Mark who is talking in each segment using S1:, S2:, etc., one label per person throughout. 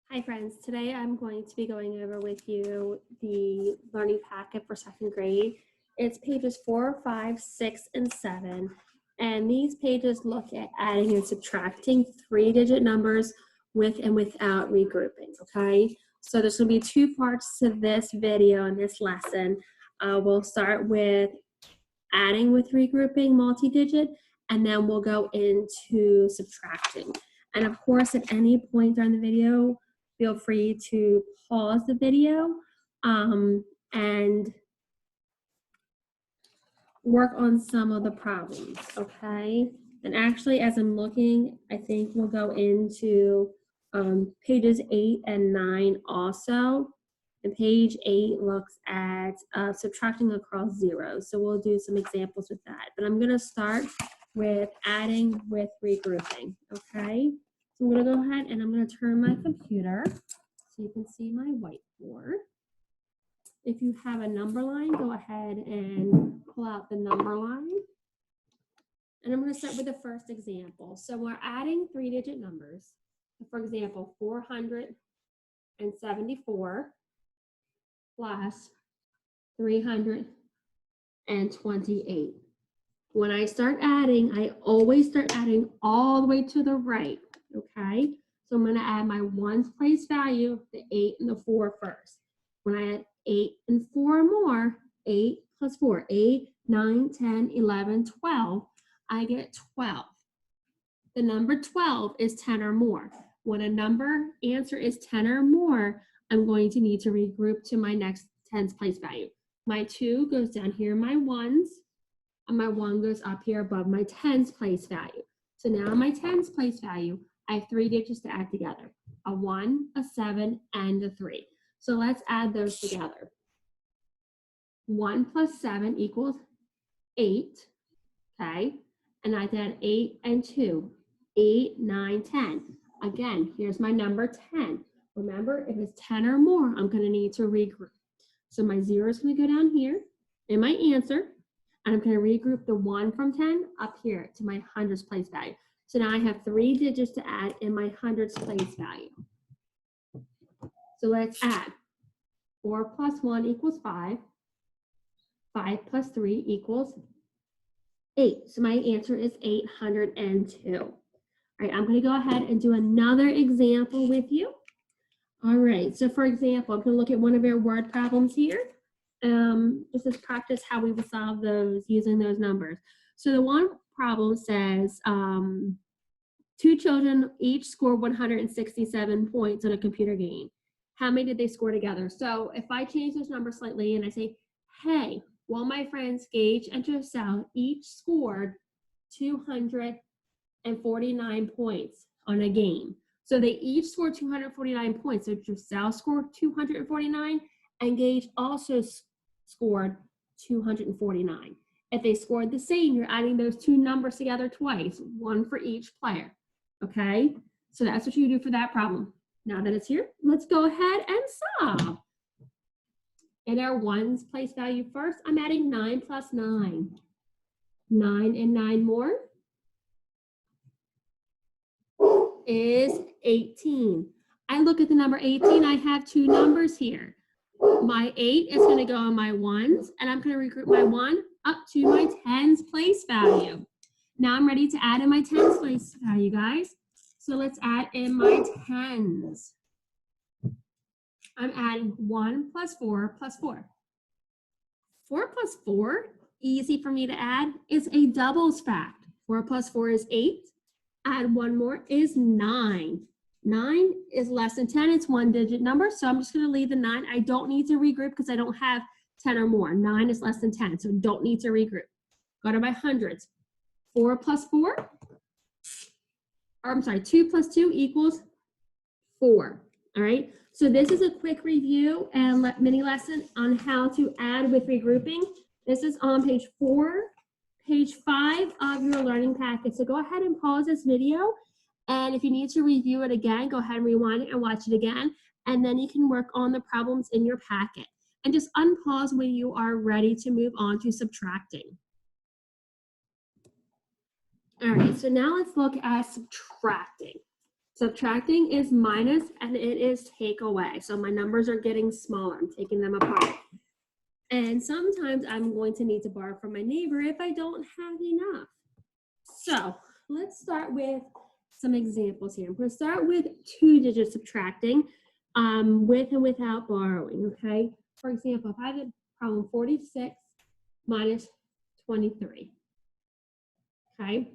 S1: Hi friends, today I'm going to be going over with you the learning packet for second grade. It's pages 4, 5, 6, and 7. And these pages look at adding and subtracting 3-digit numbers with and without regrouping, okay? So there's going to be 2 parts to this video and this lesson. We'll start with adding with regrouping multi-digit, and then we'll go into subtracting. And of course, at any point during the video, feel free to pause the video and work on some of the problems, okay? And actually, as I'm looking, I think we'll go into pages 8 and 9 also. And page 8 looks at subtracting across zeros. So we'll do some examples with that. But I'm gonna start with adding with regrouping, okay? So I'm gonna go ahead and I'm gonna turn my computer so you can see my whiteboard. If you have a number line, go ahead and pull out the number line. And I'm gonna start with the first example. So we're adding 3-digit numbers. For example, 474 plus 328. When I start adding, I always start adding all the way to the right, okay? So I'm gonna add my ones place value, the 8 and the 4 first. When I add 8 and 4 more, 8 plus 4, 8, 9, 10, 11, 12, I get 12. The number 12 is 10 or more. When a number answer is 10 or more, I'm going to need to regroup to my next tens place value. My 2 goes down here, my ones, and my 1 goes up here above my tens place value. So now my tens place value, I have 3 digits to add together, a 1, a 7, and a 3. So let's add those together. 1 plus 7 equals 8, okay? And I add 8 and 2, 8, 9, 10. Again, here's my number 10. Remember, if it's 10 or more, I'm gonna need to regroup. So my 0 is gonna go down here in my answer, and I'm gonna regroup the 1 from 10 up here to my hundreds place value. So now I have 3 digits to add in my hundreds place value. So let's add. 4 plus 1 equals 5. 5 plus 3 equals 8. So my answer is 802. All right, I'm gonna go ahead and do another example with you. All right, so for example, I'm gonna look at one of your word problems here. This is practice how we would solve those using those numbers. So the one problem says 2 children each scored 167 points on a computer game. How many did they score together? So if I change those numbers slightly and I say, hey, well, my friends Gage and Giselle each scored 249 points on a game. So they each scored 249 points. So Giselle scored 249 and Gage also scored 249. If they scored the same, you're adding those 2 numbers together twice, 1 for each player, okay? So that's what you do for that problem. Now that it's here, let's go ahead and solve. In our ones place value first, I'm adding 9 plus 9. 9 and 9 more is 18. I look at the number 18, I have 2 numbers here. My 8 is gonna go on my ones, and I'm gonna regroup my 1 up to my tens place value. Now I'm ready to add in my tens place value, guys. So let's add in my tens. I'm adding 1 plus 4 plus 4. 4 plus 4, easy for me to add, is a doubles fact. 4 plus 4 is 8. Add 1 more is 9. 9 is less than 10, it's 1-digit number, so I'm just gonna leave the 9. I don't need to regroup because I don't have 10 or more. 9 is less than 10, so don't need to regroup. Go to my hundreds. 4 plus 4, or I'm sorry, 2 plus 2 equals 4, all right? So this is a quick review and mini lesson on how to add with regrouping. This is on page 4, page 5 of your learning packet. So go ahead and pause this video. And if you need to review it again, go ahead and rewind it and watch it again. And then you can work on the problems in your packet. And just unpause when you are ready to move on to subtracting. All right, so now let's look at subtracting. Subtracting is minus and it is take away. So my numbers are getting smaller. I'm taking them apart. And sometimes I'm going to need to borrow from my neighbor if I don't have enough. So let's start with some examples here. I'm going to start with 2-digit subtracting with and without borrowing, okay? For example, if I have a problem 46 minus 23, okay?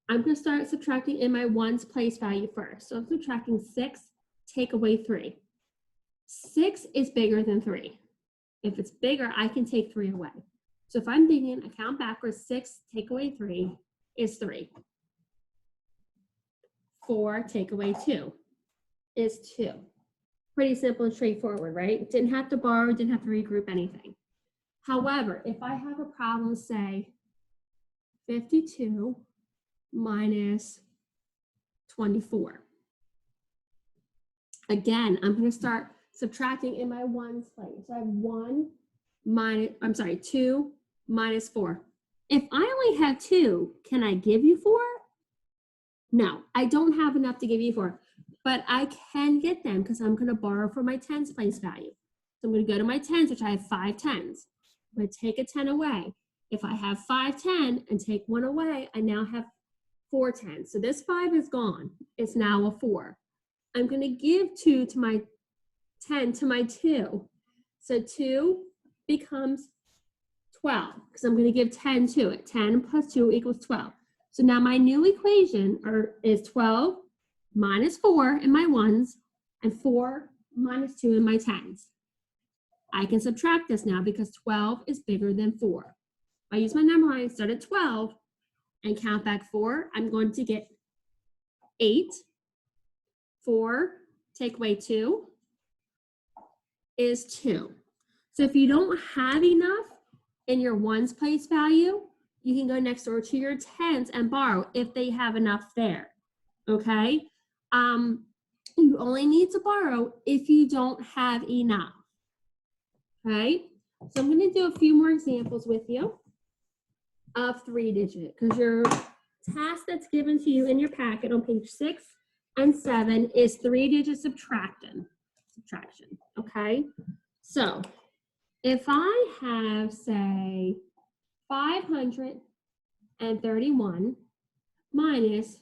S1: I'm going to start subtracting in my ones place value first. So I'm subtracting 6, take away 3. 6 is bigger than 3. If it's bigger, I can take 3 away. So if I'm thinking, I count backwards, 6 take away 3 is 3. 4 take away 2 is 2. Pretty simple and straightforward, right? Didn't have to borrow, didn't have to regroup anything. However, if I have a problem, say 52 minus 24. Again, I'm going to start subtracting in my ones place. So I have 2 minus 4. If I only have 2, can I give you 4? No, I don't have enough to give you 4, but I can get them because I'm going to borrow from my tens place value. So I'm going to go to my tens, which I have 5 tens. I'm going to take a 10 away. If I have 5 10 and take 1 away, I now have 4 10s. So this 5 is gone. It's now a 4. I'm going to give 2 to my 10 to my 2. So 2 becomes 12 because I'm going to give 10 to it. 10 plus 2 equals 12. So now my new equation is 12 minus 4 in my ones and 4 minus 2 in my tens. I can subtract this now because 12 is bigger than 4. If I use my number line, start at 12 and count back 4, I'm going to get 8. 4 take away 2 is 2. So if you don't have enough in your ones place value, you can go next door to your tens and borrow if they have enough there, okay? You only need to borrow if you don't have enough, okay? So I'm gonna do a few more examples with you of 3-digit because your task that's given to you in your packet on page 6 and 7 is 3-digit subtraction, okay? So if I have, say, 531 minus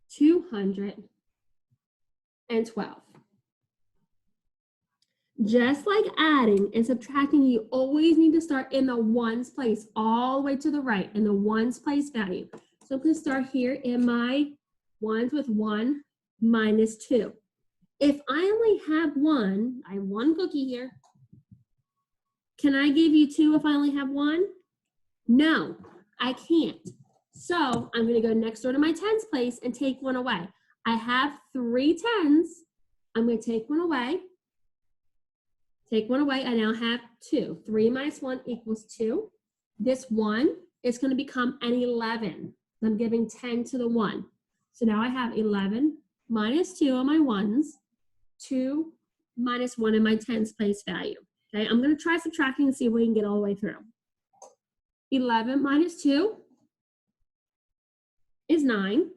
S1: 212. Just like adding and subtracting, you always need to start in the ones place, all the way to the right, in the ones place value. So I'm going to start here in my ones with 1 minus 2. If I only have 1, I have 1 cookie here. Can I give you 2 if I only have 1? No, I can't. So I'm going to go next door to my tens place and take 1 away. I have 3 tens. I'm going to take 1 away. Take 1 away. I now have 2. 3 minus 1 equals 2. This 1 is going to become an 11. I'm giving 10 to the 1. So now I have 11 minus 2 on my ones, 2 minus 1 in my tens place value. Okay, I'm going to try subtracting and see if we can get all the way through. 11 minus 2 is 9.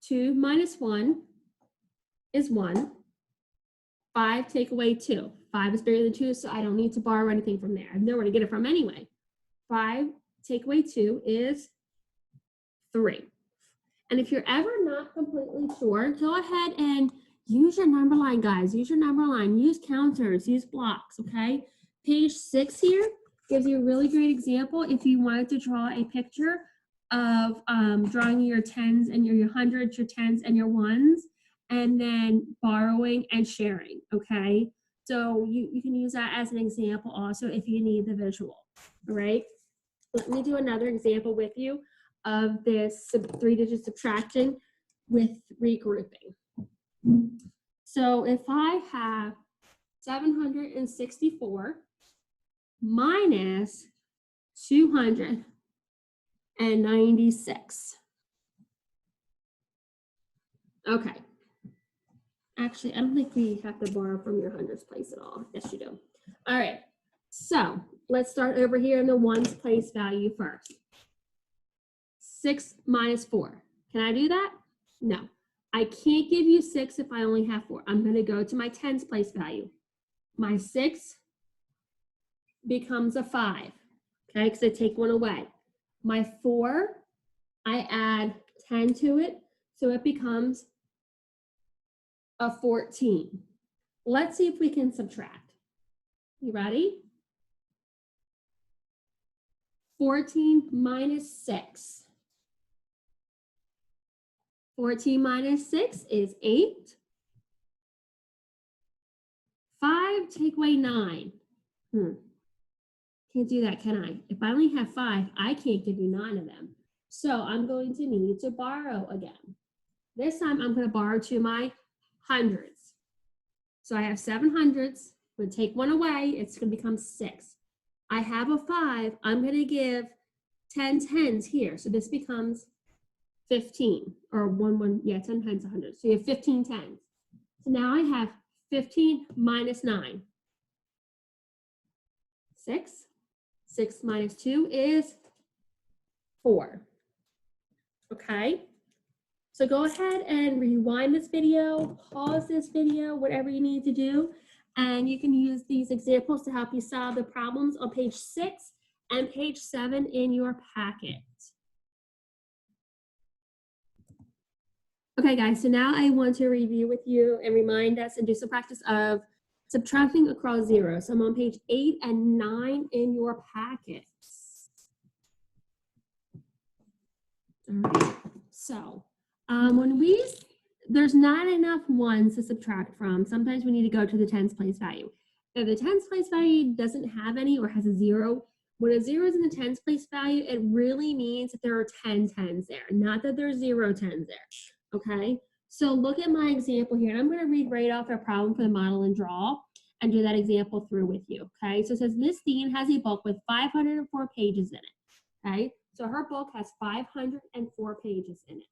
S1: 2 minus 1 is 1. 5 take away 2. 5 is bigger than 2, so I don't need to borrow anything from there. I have nowhere to get it from anyway. 5 take away 2 is 3. And if you're ever not completely sure, go ahead and use your number line, guys. Use your number line. Use counters. Use blocks, okay? Page 6 here gives you a really great example if you wanted to draw a picture of drawing your tens and your hundreds, your tens and your ones, and then borrowing and sharing, okay? So you can use that as an example also if you need the visual, all right? Let me do another example with you of this 3-digit subtraction with regrouping. So if I have 764 minus 296. Okay. Actually, I don't think we have to borrow from your hundreds place at all. Yes, you do. All right. So let's start over here in the ones place value first. 6 minus 4. Can I do that? No. I can't give you 6 if I only have 4. I'm going to go to my tens place value. My 6 becomes a 5, okay, because I take 1 away. My 4, I add 10 to it, so it becomes a 14. Let's see if we can subtract. You ready? 14 minus 6. 14 minus 6 is 8. 5, take away 9. Can't do that, can I? If I only have 5, I can't give you 9 of them. So I'm going to need to borrow again. This time I'm going to borrow to my hundreds. So I have 7 hundreds. I'm going to take 1 away. It's going to become 6. I have a 5. I'm going to give 10 tens here. So this becomes 15 or 10 times 100. So you have 15 tens. So now I have 15 minus 9. 6. 6 minus 2 is 4. Okay. So go ahead and rewind this video, pause this video, whatever you need to do, and you can use these examples to help you solve the problems on page 6 and page 7 in your packet. Okay, guys, so now I want to review with you and remind us and do some practice of subtracting across 0. So I'm on page 8 and 9 in your packets. All right, so there's not enough ones to subtract from. Sometimes we need to go to the tens place value. If the tens place value doesn't have any or has a 0, when a 0 is in the tens place value, it really means that there are 10 tens there, not that there's 0 tens there. Okay, so look at my example here. And I'm going to read right off our problem for the model and draw and do that example through with you. Okay, so it says Miss Dean has a book with 504 pages in it. Okay, so her book has 504 pages in it.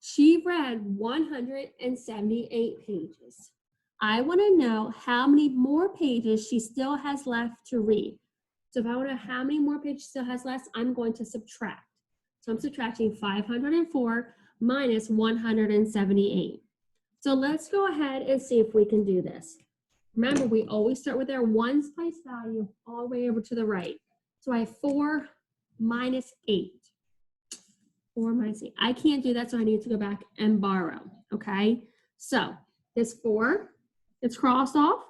S1: She read 178 pages. I want to know how many more pages she still has left to read. So if I want to know how many more pages she still has left, I'm going to subtract. So I'm subtracting 504 minus 178. So let's go ahead and see if we can do this. Remember, we always start with our ones place value all the way over to the right. So I have 4 minus 8. 4 minus 8. I can't do that, so I need to go back and borrow, okay? So this 4, it's crossed off,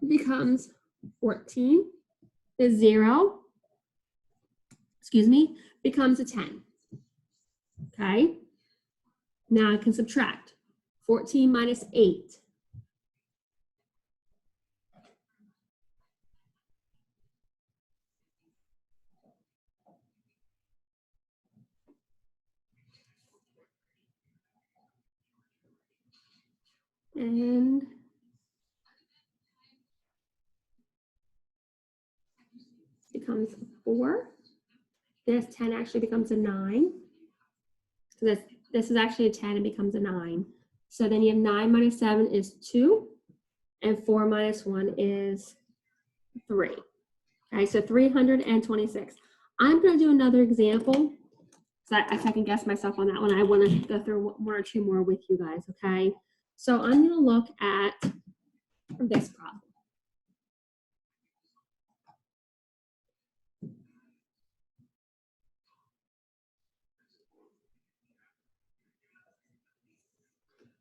S1: becomes 14. The 0, becomes a 10, okay? Now I can subtract 14 minus 8. And becomes 4. This 10 actually becomes a 9. So this is actually a 10 and becomes a 9. So then you have 9 minus 7 is 2. And 4 minus 1 is 3. Okay, so 326. I'm going to do another example. So I second guess myself on that one. I want to go through 1 or 2 more with you guys, okay? So I'm going to look at this problem.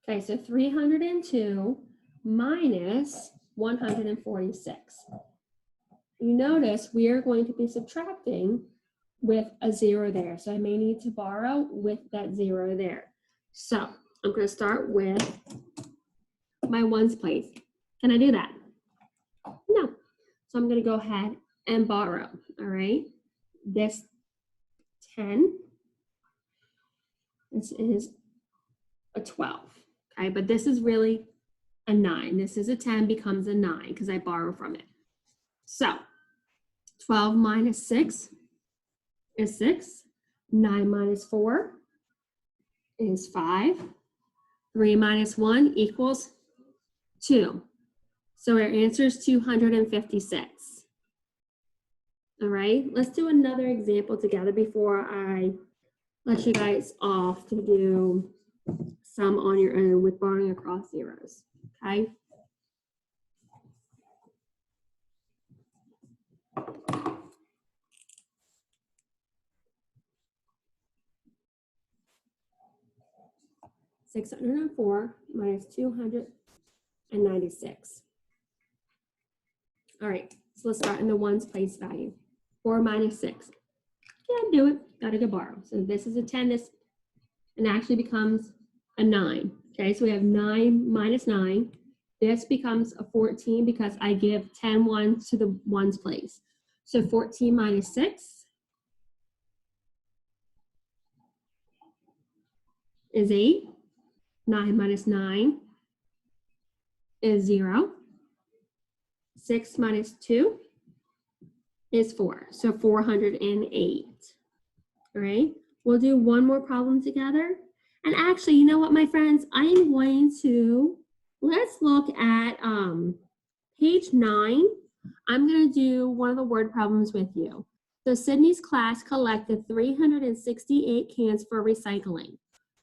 S1: Okay, so 302 minus 146. You notice we are going to be subtracting with a 0 there. So I may need to borrow with that 0 there. So I'm going to start with my ones place. Can I do that? No. So I'm going to go ahead and borrow, all right? This 10, this is a 12, okay? But this is really a 9. This is a 10 becomes a 9 because I borrow from it. So 12 minus 6 is 6. 9 minus 4 is 5. 3 minus 1 equals 2. So our answer is 256. All right, let's do another example together before I let you guys off to do some on your own with barring across zeros, okay? $604 minus 296. All right, so let's start in the ones place value. 4 minus 6. Can't do it, gotta go borrow. So this is a 10, this and actually becomes a 9. Okay, so we have 9 minus 9. This becomes a 14 because I give 10 ones to the ones place. So 14 minus 6 is 8. 9 minus 9 is 0. 6 minus 2 is 4. So 408. All right, we'll do one more problem together. And actually, you know what, my friends? I am going to, let's look at page 9. I'm going to do one of the word problems with you. So Sydney's class collected 368 cans for recycling.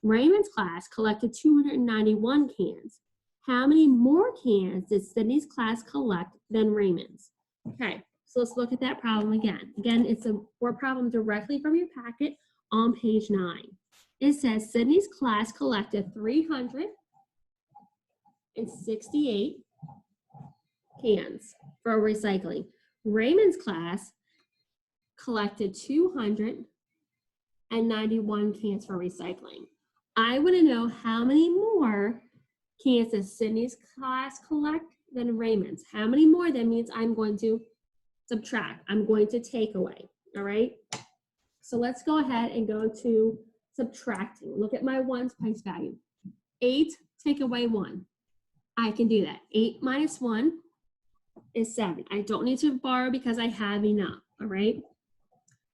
S1: Raymond's class collected 291 cans. How many more cans did Sydney's class collect than Raymond's? Okay, so let's look at that problem again. Again, it's a word problem directly from your packet on page 9. It says Sydney's class collected 368 cans for recycling. Raymond's class collected 291 cans for recycling. I want to know how many more cans does Sydney's class collect than Raymond's. How many more? That means I'm going to subtract. I'm going to take away. All right. So let's go ahead and go to subtracting. Look at my ones place value. 8, take away 1. I can do that. 8 minus 1 is 7. I don't need to borrow because I have enough. All right.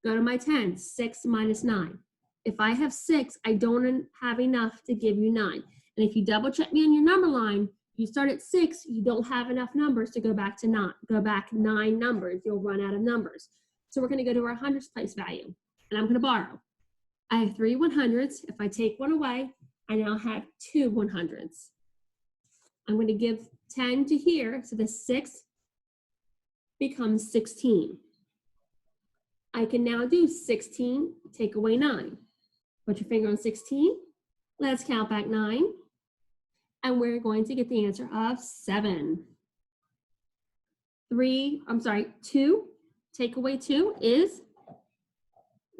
S1: Go to my 10. 6 minus 9. If I have 6, I don't have enough to give you 9. And if you double check me on your number line, you start at 6, you don't have enough numbers to go back to 9. Go back 9 numbers, you'll run out of numbers. So we're going to go to our hundreds place value, and I'm going to borrow. I have 3 100s. If I take 1 away, I now have 2 100s. I'm going to give 10 to here, so the 6 becomes 16. I can now do 16, take away 9. Put your finger on 16. Let's count back 9. And we're going to get the answer of 7. 2, take away 2 is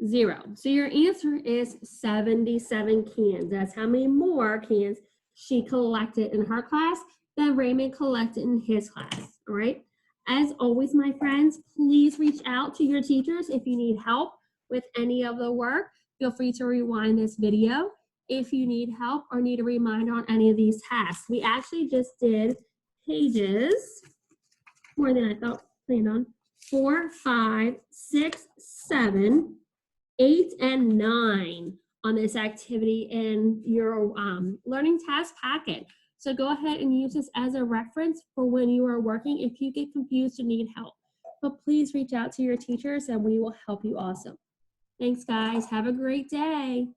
S1: 0. So your answer is 77 cans. That's how many more cans she collected in her class than Raymond collected in his class, all right? As always, my friends, please reach out to your teachers if you need help with any of the work. Feel free to rewind this video if you need help or need a reminder on any of these tasks. We actually just did pages, more than I planned on, 4, 5, 6, 7, 8, and 9 on this activity in your learning task packet. So go ahead and use this as a reference for when you are working if you get confused or need help. But please reach out to your teachers and we will help you also. Thanks, guys. Have a great day.